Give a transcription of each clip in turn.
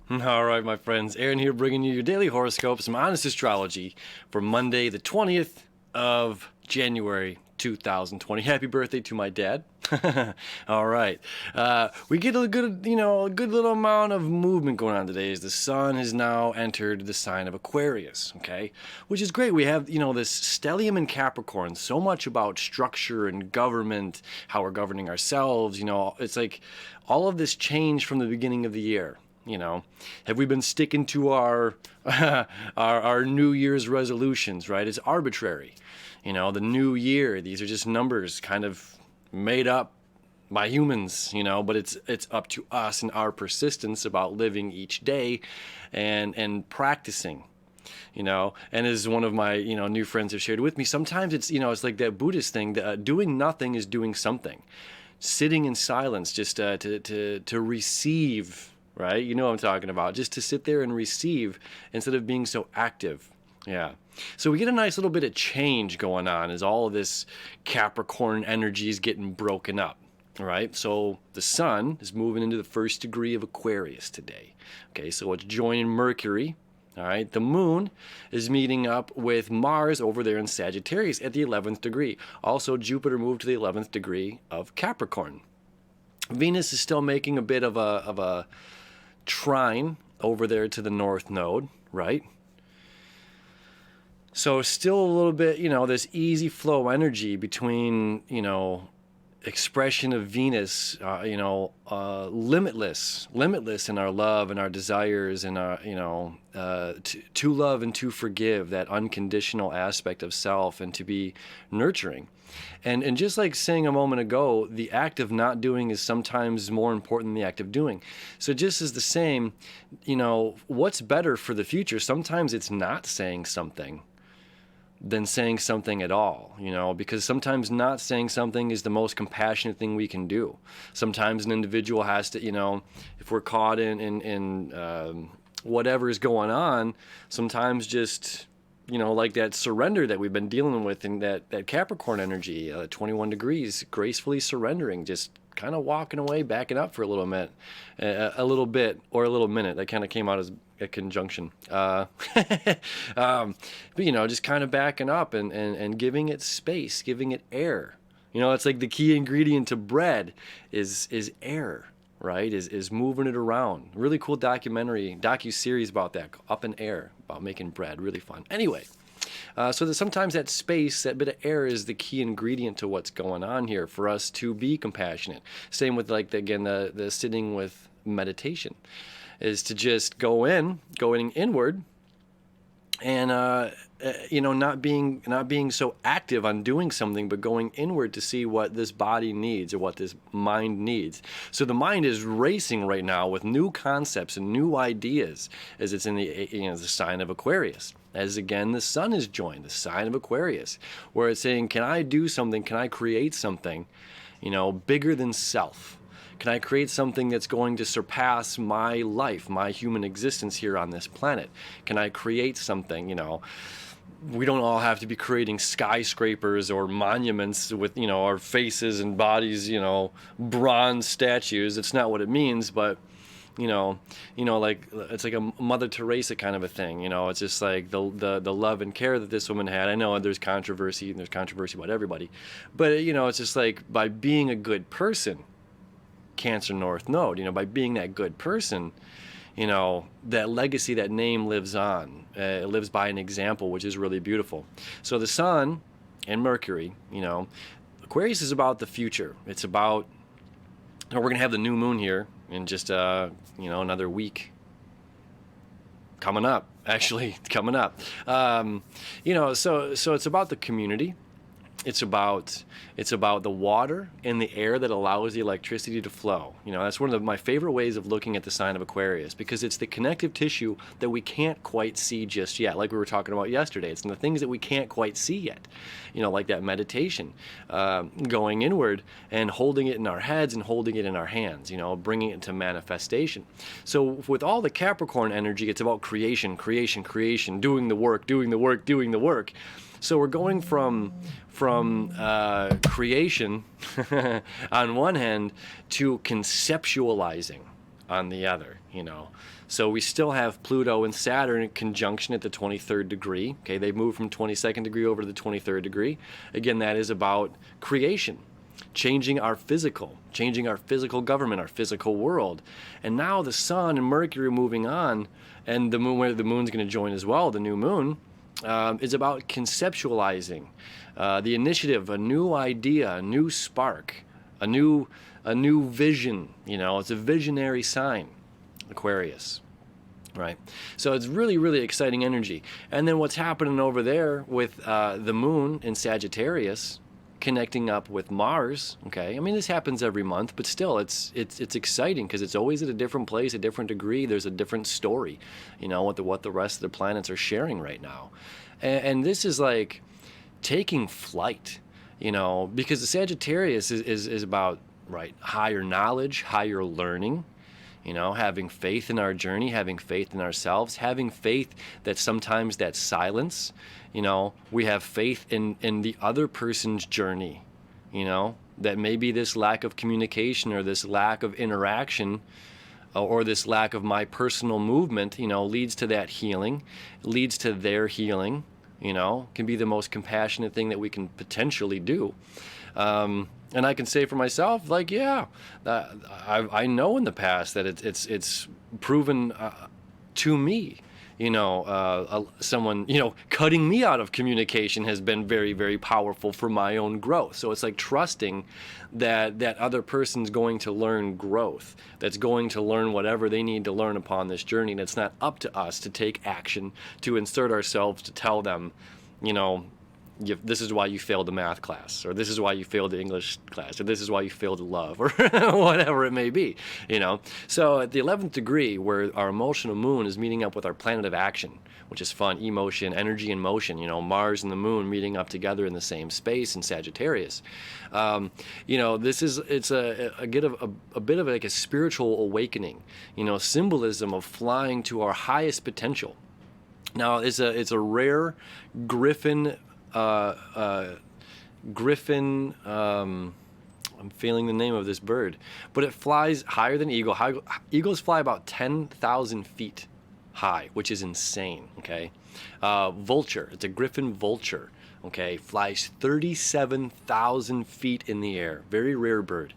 All right, my friends. Aaron here bringing you your daily horoscope, some honest astrology for Monday, the 20th of January, 2020. Happy birthday to my dad. All right. We get a good little amount of movement going on today as the sun has now entered the sign of Aquarius, okay? Which is great. We have, this stellium in Capricorn, so much about structure and government, how we're governing ourselves, it's like all of this change from the beginning of the year. Have we been sticking to our our New Year's resolutions, right? It's arbitrary. The new year, these are just numbers kind of made up by humans, but it's up to us and our persistence about living each day and practicing. And as one of my new friends have shared with me, sometimes it's like that Buddhist thing that doing nothing is doing something. Sitting in silence just to receive. Right? You know what I'm talking about. Just to sit there and receive instead of being so active. Yeah. So we get a nice little bit of change going on as all of this Capricorn energy is getting broken up. All right. So the sun is moving into the first degree of Aquarius today. Okay. So it's joining Mercury. All right. The moon is meeting up with Mars over there in Sagittarius at the 11th degree. Also, Jupiter moved to the 11th degree of Capricorn. Venus is still making a bit of a trine over there to the north node, right? So still a little bit, this easy flow energy between, expression of Venus, limitless in our love and our desires and our, to love and to forgive, that unconditional aspect of self and to be nurturing. And just like saying a moment ago, the act of not doing is sometimes more important than the act of doing. So just as the same, what's better for the future? Sometimes it's not saying something than saying something at all, because sometimes not saying something is the most compassionate thing we can do. Sometimes an individual has to, if we're caught in whatever is going on, sometimes just, like that surrender that we've been dealing with in that Capricorn energy, 21 degrees, gracefully surrendering, just kind of walking away, backing up for a little minute, a little bit, or a little minute. That kind of came out as a conjunction. But, just kind of backing up and giving it space, giving it air. It's like the key ingredient to bread is air. Right, is moving it around. Really cool docu-series about that, Up in Air, about making bread. Really fun. Anyway, so that sometimes that space, that bit of air is the key ingredient to what's going on here for us to be compassionate. Same with the sitting with meditation, is to just going inward and not being so active on doing something, but going inward to see what this body needs or what this mind needs. So the mind is racing right now with new concepts and new ideas as it's in the sign of Aquarius. As again, the sun is joined, the sign of Aquarius, where it's saying, can I do something? Can I create something, bigger than self? Can I create something that's going to surpass my life, my human existence here on this planet? Can I create something, we don't all have to be creating skyscrapers or monuments with, our faces and bodies, bronze statues. It's not what it means, but, like it's like a Mother Teresa kind of a thing. It's just like the love and care that this woman had. I know there's controversy about everybody, but, it's just like by being a good person, Cancer North Node, by being that good person, that legacy, that name lives on. It lives by an example, which is really beautiful. So the sun and Mercury, Aquarius is about the future. It's about, we're going to have the new moon here in just, another week. Coming up. So it's about the community. It's about the water and the air that allows the electricity to flow. That's one of my favorite ways of looking at the sign of Aquarius, because it's the connective tissue that we can't quite see just yet, like we were talking about yesterday. It's the things that we can't quite see yet, like that meditation, going inward and holding it in our heads and holding it in our hands, bringing it to manifestation. So with all the Capricorn energy, it's about creation, doing the work. So we're going from creation on one hand to conceptualizing, on the other, you know. So we still have Pluto and Saturn in conjunction at the 23rd degree. Okay, they move from 22nd degree over to the 23rd degree. Again, that is about creation, changing our physical government, our physical world. And now the Sun and Mercury moving on, and the moon, where the moon's going to join as well, the new moon, is about conceptualizing the initiative, a new idea, a new spark, a new vision. You know, it's a visionary sign, Aquarius, right? So it's really, really exciting energy. And then what's happening over there with the moon in Sagittarius connecting up with Mars, okay? I mean, this happens every month, but still, it's exciting because it's always at a different place, a different degree. There's a different story, you know, what the rest of the planets are sharing right now. And this is like taking flight, you know, because the Sagittarius is about, right, higher knowledge, higher learning, you know, having faith in our journey, having faith in ourselves, having faith that sometimes that silence, you know, we have faith in the other person's journey, you know, that maybe this lack of communication or this lack of interaction or this lack of my personal movement, you know, leads to that healing, leads to their healing, you know, can be the most compassionate thing that we can potentially do. And I can say for myself, like, yeah, I know in the past that it's proven to me, you know, someone, you know, cutting me out of communication has been very, very powerful for my own growth. So it's like trusting that other person's going to learn growth, that's going to learn whatever they need to learn upon this journey. And it's not up to us to take action, to insert ourselves, to tell them, you know, this is why you failed the math class, or this is why you failed the English class, or this is why you failed love, or whatever it may be, you know. So at the 11th degree, where our emotional moon is meeting up with our planet of action, which is fun, emotion, energy and motion, you know, Mars and the moon meeting up together in the same space in Sagittarius. You know, it's a bit of like a spiritual awakening, you know, symbolism of flying to our highest potential. Now, it's a rare griffin. I'm failing the name of this bird, but it flies higher than eagle. Eagles fly about 10,000 feet high, which is insane. Okay, vulture. It's a griffin vulture. Okay, flies 37,000 feet in the air. Very rare bird.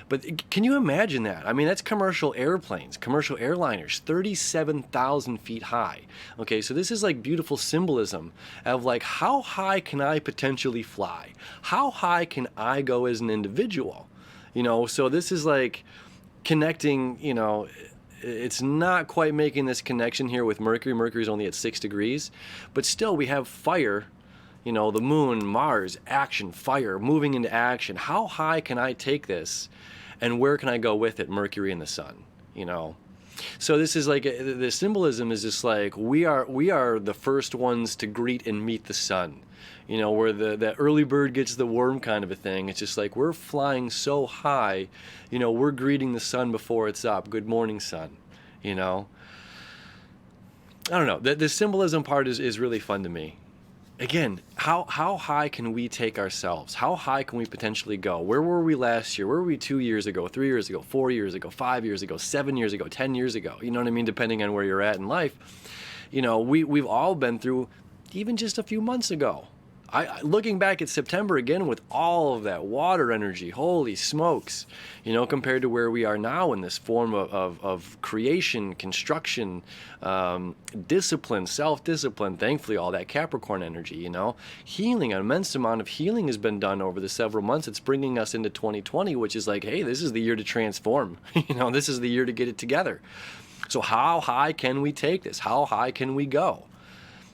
But can you imagine that? I mean, that's commercial airplanes, commercial airliners, 37,000 feet high. Okay, so this is like beautiful symbolism of like, how high can I potentially fly? How high can I go as an individual? You know, so this is like connecting, you know, it's not quite making this connection here with Mercury. Mercury's only at 6 degrees, but still we have fire. You know, the moon, Mars, action, fire, moving into action. How high can I take this, and where can I go with it? Mercury and the sun, you know. So this is like, the symbolism is just like, we are the first ones to greet and meet the sun. You know, where that early bird gets the worm kind of a thing. It's just like, we're flying so high, you know, we're greeting the sun before it's up. Good morning, sun, you know. I don't know, the symbolism part is really fun to me. Again, how high can we take ourselves? How high can we potentially go? Where were we last year? Where were we 2 years ago, 3 years ago, 4 years ago, 5 years ago, 7 years ago, 10 years ago? You know what I mean? Depending on where you're at in life. You know, we've all been through even just a few months ago. Looking back at September again with all of that water energy, holy smokes, you know, compared to where we are now in this form of creation, construction, discipline, self-discipline, thankfully all that Capricorn energy, you know, healing, an immense amount of healing has been done over the several months. It's bringing us into 2020, which is like, hey, this is the year to transform, you know, this is the year to get it together. So how high can we take this? How high can we go?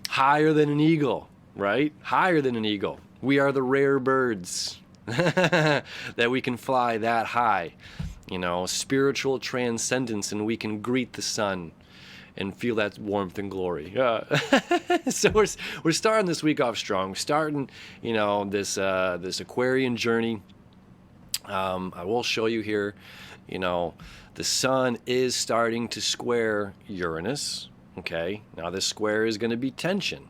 Higher than an eagle. Right? Higher than an eagle. We are the rare birds that we can fly that high. You know, spiritual transcendence, and we can greet the sun and feel that warmth and glory. So we're starting this week off strong. We're starting, you know, this Aquarian journey. I will show you here, you know, the sun is starting to square Uranus. Okay, now this square is going to be tension.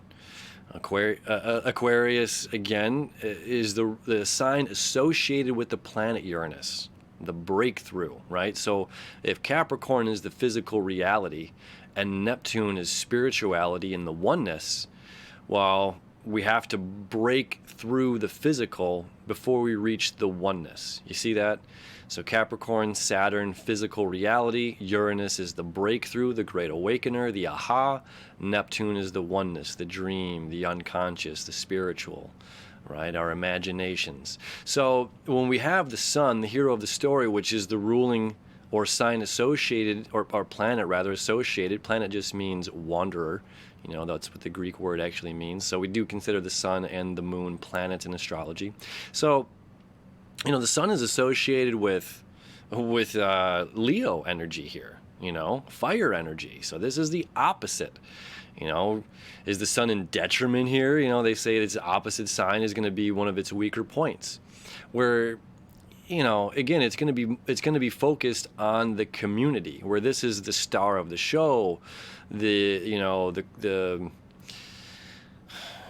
Aquarius, again, is the sign associated with the planet Uranus. the breakthrough, right? So if Capricorn is the physical reality and Neptune is spirituality and the oneness, well, we have to break through the physical before we reach the oneness. You see that? So Capricorn, Saturn, physical reality. Uranus is the breakthrough, the great awakener, the aha. Neptune is the oneness, the dream, the unconscious, the spiritual, right? Our imaginations. So when we have the sun, the hero of the story, which is the ruling or sign associated, or planet rather associated. Planet just means wanderer. You know, that's what the Greek word actually means. So we do consider the sun and the moon planets in astrology. So, you know, the sun is associated with Leo energy here, you know, fire energy. So this is the opposite. You know, is the sun in detriment here? You know, they say its opposite sign is going to be one of its weaker points, where, you know, again, it's going to be focused on the community, where this is the star of the show, the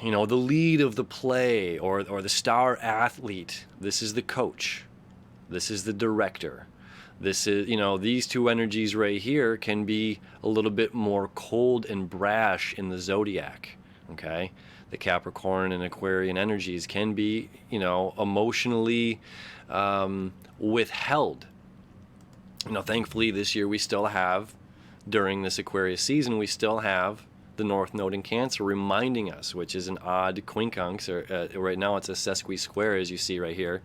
lead of the play, or the star athlete. This is the coach. This is the director. This is, you know, these two energies right here can be a little bit more cold and brash in the zodiac, okay? The Capricorn and Aquarian energies can be, you know, emotionally withheld. You know, thankfully this year we still have, during this Aquarius season, we still have the North Node in Cancer reminding us, which is an odd quincunx, or right now it's a sesqui-square, as you see right here,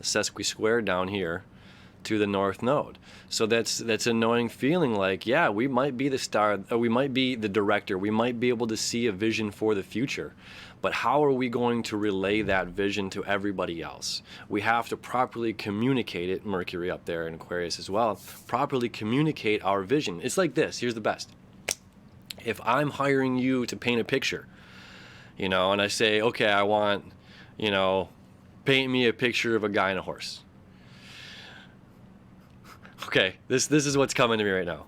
a sesqui-square down here to the North Node. So that's annoying feeling like, yeah, we might be the star, or we might be the director, we might be able to see a vision for the future, but how are we going to relay that vision to everybody else? We have to properly communicate it, Mercury up there in Aquarius as well, properly communicate our vision. It's like this, here's the best. If I'm hiring you to paint a picture, you know, and I say, okay, I want, you know, paint me a picture of a guy on a horse. Okay, this is what's coming to me right now.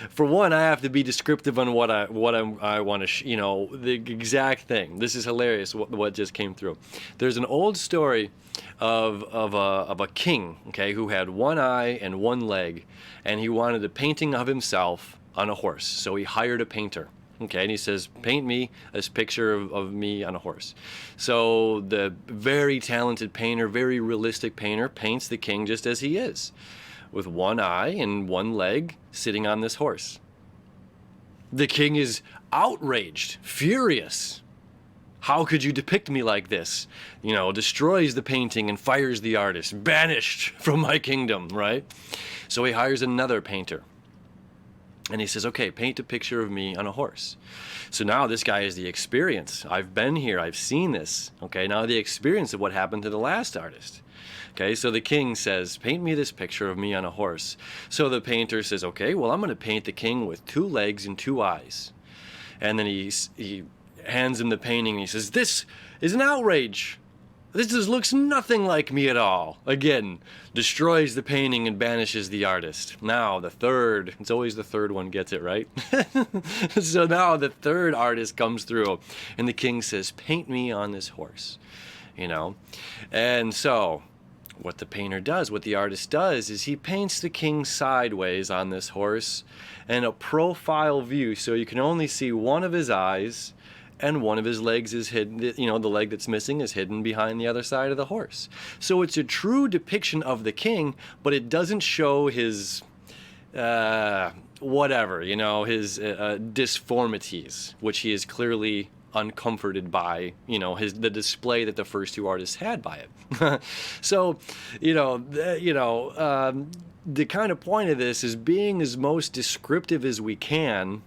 For one, I have to be descriptive on what I want to, you know, the exact thing. This is hilarious what just came through. There's an old story of a king, okay, who had one eye and one leg, and he wanted a painting of himself on a horse. So he hired a painter. Okay, and he says, paint me this picture of me on a horse. So the very talented painter, very realistic painter, paints the king just as he is, with one eye and one leg, sitting on this horse. The king is outraged, furious. How could you depict me like this? You know, destroys the painting and fires the artist, banished from my kingdom, right? So he hires another painter. And he says, okay, paint a picture of me on a horse. So now this guy has the experience. I've been here. I've seen this. Okay, now the experience of what happened to the last artist. Okay, so the king says, paint me this picture of me on a horse. So the painter says, okay, well, I'm going to paint the king with two legs and two eyes. And then he hands him the painting and he says, this is an outrage. This just looks nothing like me at all. Again, destroys the painting and banishes the artist. Now the third, it's always the third one gets it, right? So now the third artist comes through and the king says, paint me on this horse, you know? And so what the painter does, what the artist does, is he paints the king sideways on this horse and a profile view, so you can only see one of his eyes, and one of his legs is hidden, you know, the leg that's missing is hidden behind the other side of the horse. So it's a true depiction of the king, but it doesn't show his, whatever, you know, his disformities, which he is clearly uncomforted by, you know, the display that the first two artists had by it. So, the kind of point of this is being as most descriptive as we can,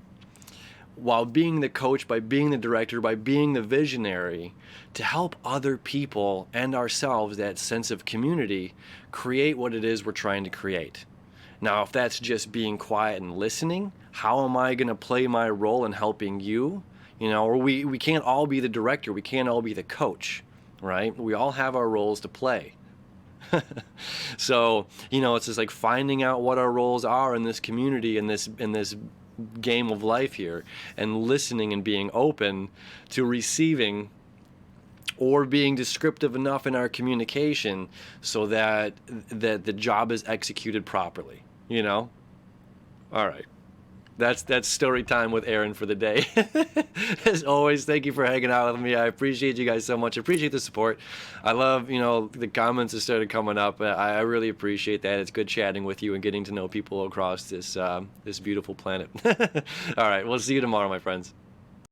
while being the coach, by being the director, by being the visionary, to help other people and ourselves, that sense of community, create what it is we're trying to create. Now, if that's just being quiet and listening, how am I going to play my role in helping you? You know, or we can't all be the director, we can't all be the coach, right? We all have our roles to play. So, you know, it's just like finding out what our roles are in this community, in this game of life here, and listening and being open to receiving or being descriptive enough in our communication so that the job is executed properly, you know? All right. That's story time with Aaron for the day. As always, thank you for hanging out with me. I appreciate you guys so much. I appreciate the support. I love, the comments that started coming up. I really appreciate that. It's good chatting with you and getting to know people across this beautiful planet. All right, we'll see you tomorrow, my friends.